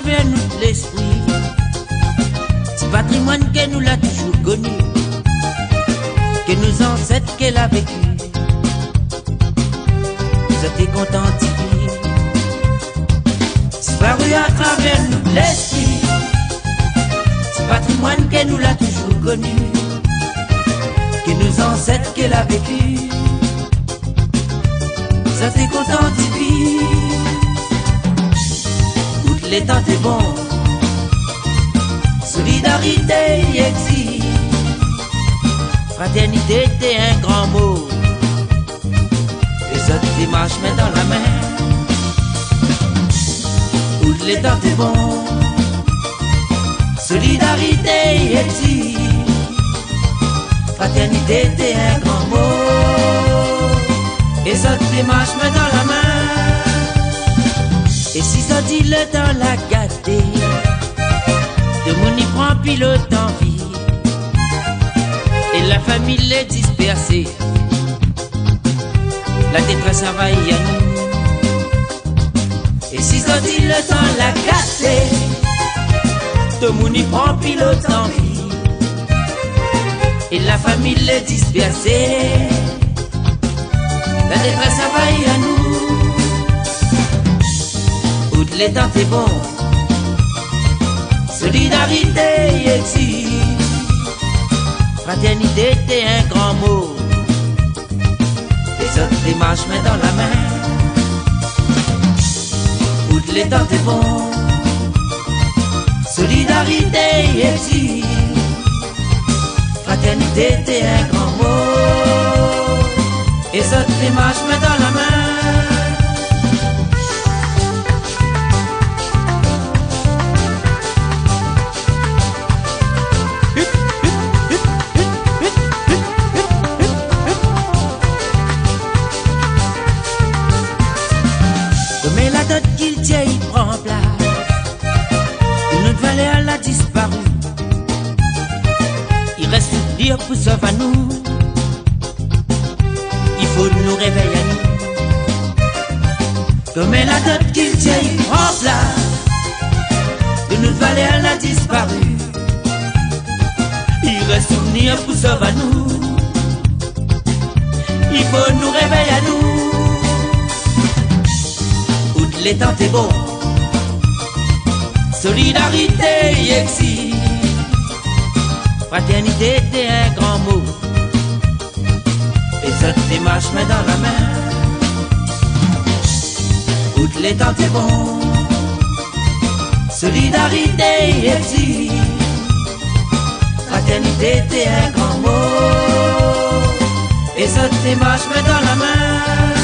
travers notre l'esprit, ce patrimoine que nous l'a toujours connu, que nos ancêtres qu'elle a vécu. Vous êtes content d'y vivre, disparu à travers notre l'esprit, ce patrimoine que nous l'a toujours connu, que nos ancêtres qu'elle a vécu. Vous êtes content d'y vivre. Les temps est bon, solidarité y existe, fraternité c'est un grand mot, les autres démarches main dans la main. Toutes les temps est bon, solidarité y existe, fraternité c'est un grand mot, les autres démarches main dans la main. Et si ça dit le temps la gâté, de mon y prend pilote en vie, et la famille est dispersée, la détresse envahit à nous. Et si ça dit le temps la gâté, de mon y prend pilote en vie, et la famille est dispersée, la détresse envahit à nous. Les temps est bon, solidarité existe, fraternité c'est un grand mot, les autres démarches main dans la main. Toutes les temps est bon, solidarité existe, fraternité c'est un grand mot, les autres démarches main dans la main. Mais la dot qu'il tient, il prend place. Une autre valeur a disparu. Il reste tout dire pour sauver à nous. Il faut nous réveiller à nous. Mais la dot qu'il tient, il prend place. Une autre valeur a disparu. Il reste souvenir pour sauver à nous. Il faut nous réveiller à nous. Les temps est bon, solidarité y existe, fraternité c'est un grand mot, et ça démarche main dans la main. Toutes les temps est bon, solidarité y existe, fraternité c'est un grand mot, et ça démarche main dans la main.